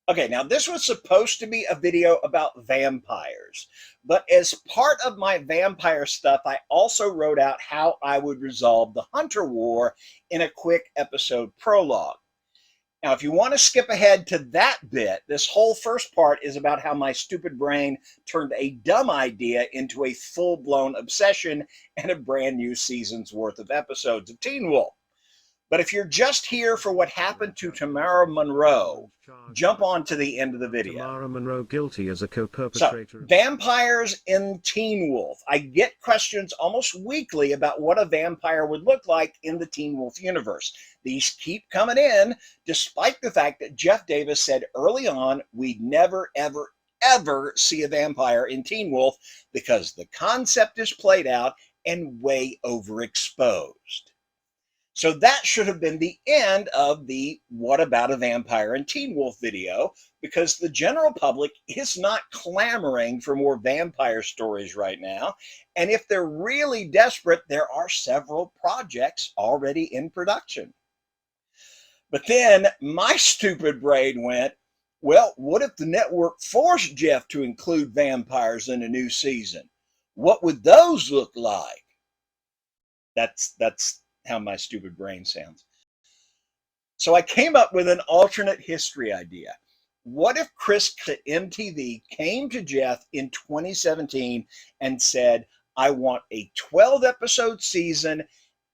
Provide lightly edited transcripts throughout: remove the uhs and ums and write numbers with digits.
Okay, now this was supposed to be a video about vampires, but as part of my vampire stuff, I also wrote out how I would resolve the Hunter War in a quick episode prologue. Now, if you want to skip ahead to that bit, this whole first part is about how my stupid brain turned a dumb idea into a full blown obsession and a brand new season's worth of episodes of Teen Wolf. But if you're just here for what happened to Tamora Monroe, jump on to the end of the video. Tamora Monroe guilty as a So, co-perpetrator. vampires in Teen Wolf. I get questions almost weekly about what a vampire would look like in the Teen Wolf universe. These keep coming in, despite the fact that Jeff Davis said early on we'd never, ever, ever see a vampire in Teen Wolf because the concept is played out and way overexposed. So that should have been the end of the What About a Vampire in Teen Wolf video, because the general public is not clamoring for more vampire stories right now. And if they're really desperate, there are several projects already in production. But then my stupid brain went, well, what if the network forced Jeff to include vampires in a new season? What would those look like? That's how my stupid brain sounds. So I came up with an alternate history idea. What if Chris at MTV came to Jeff in 2017 and said, I want a 12 episode season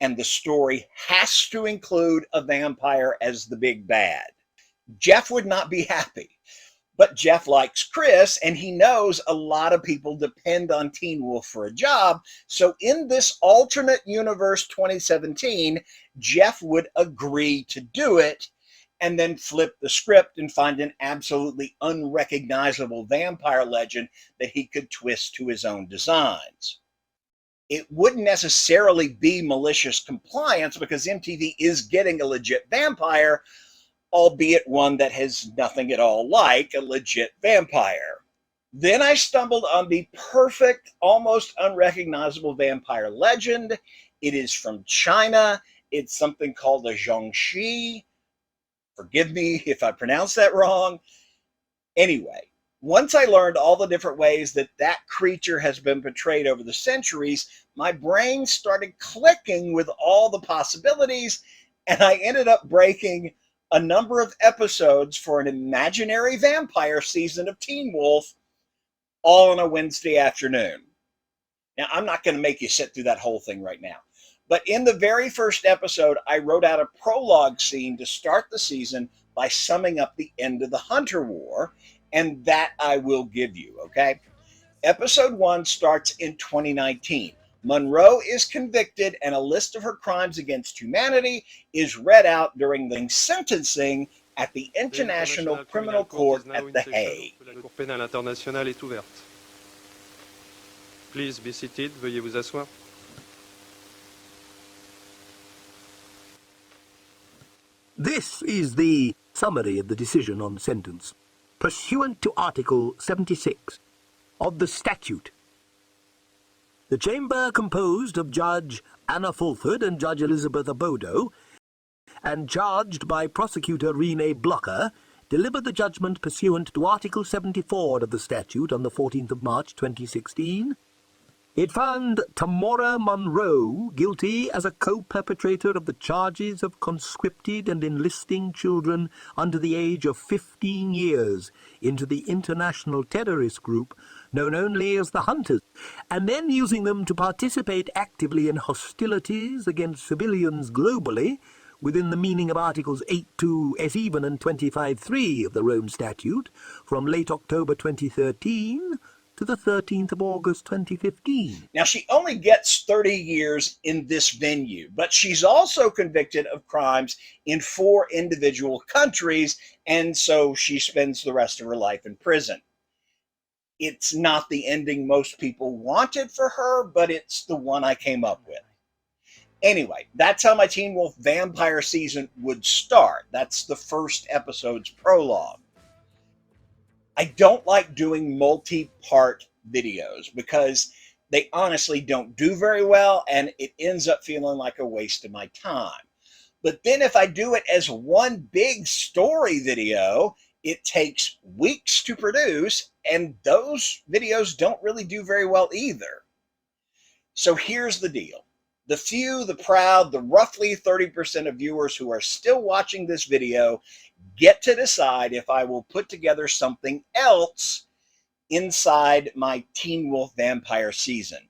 and the story has to include a vampire as the big bad? Jeff would not be happy. But Jeff likes Chris, and he knows a lot of people depend on Teen Wolf for a job. So in this alternate universe 2017, Jeff would agree to do it and then flip the script and find an absolutely unrecognizable vampire legend that he could twist to his own designs. It wouldn't necessarily be malicious compliance because MTV is getting a legit vampire, albeit one that has nothing at all like a legit vampire. Then I stumbled on the perfect, almost unrecognizable vampire legend. It is from China. It's something called a Zhongxi. Forgive me if I pronounce that wrong. Anyway, once I learned all the different ways that that creature has been portrayed over the centuries, my brain started clicking with all the possibilities, and I ended up breaking a number of episodes for an imaginary vampire season of Teen Wolf, all on a Wednesday afternoon. Now, I'm not going to make you sit through that whole thing right now. But in the very first episode, I wrote out a prologue scene to start the season by summing up the end of the Hunter War, and that I will give you, okay? Episode 1 starts in 2019. Monroe is convicted, and a list of her crimes against humanity is read out during the sentencing at the International Criminal Court at The Hague. La Cour pénale internationale est ouverte. Please be seated. Veuillez vous asseoir. This is the summary of the decision on sentence. Pursuant to Article 76 of the statute, the chamber, composed of Judge Anna Fulford and Judge Elizabeth Abodo, and charged by Prosecutor Rene Blocker, delivered the judgment pursuant to Article 74 of the statute on the 14th of March 2016. It found Tamora Monroe guilty as a co-perpetrator of the charges of conscripted and enlisting children under the age of 15 years into the international terrorist group known only as the Hunters, and then using them to participate actively in hostilities against civilians globally within the meaning of Articles 8.2 S-even and 25.3 of the Rome Statute from late October 2013 to the 13th of August 2015. Now, she only gets 30 years in this venue, but she's also convicted of crimes in 4 individual countries, and so she spends the rest of her life in prison. It's not the ending most people wanted for her, but it's the one I came up with. Anyway, that's how my Teen Wolf vampire season would start. That's the first episode's prologue. I don't like doing multi-part videos because they honestly don't do very well, and it ends up feeling like a waste of my time. But then if I do it as one big story video, It takes weeks to produce, and those videos don't really do very well either. So here's the deal. The few, the proud, the roughly 30% of viewers who are still watching this video get to decide if I will put together something else inside my Teen Wolf Vampire season.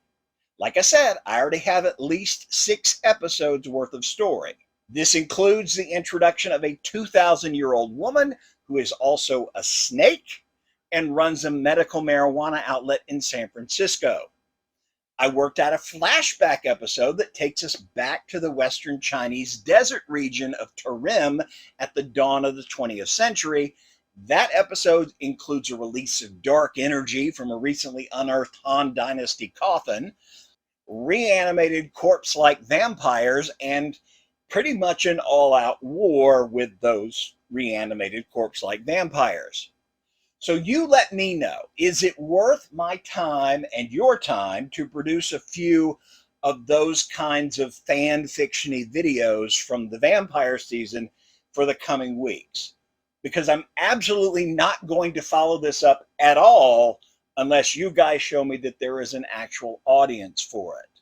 Like I said, I already have at least 6 episodes worth of story. This includes the introduction of a 2,000-year-old woman who is also a snake and runs a medical marijuana outlet in San Francisco. I worked out a flashback episode that takes us back to the Western Chinese desert region of Tarim at the dawn of the 20th century. That episode includes a release of dark energy from a recently unearthed Han Dynasty coffin, reanimated corpse-like vampires, and pretty much an all-out war with those reanimated corpse-like vampires. So you let me know, is it worth my time and your time to produce a few of those kinds of fan fiction-y videos from the vampire season for the coming weeks? Because I'm absolutely not going to follow this up at all unless you guys show me that there is an actual audience for it.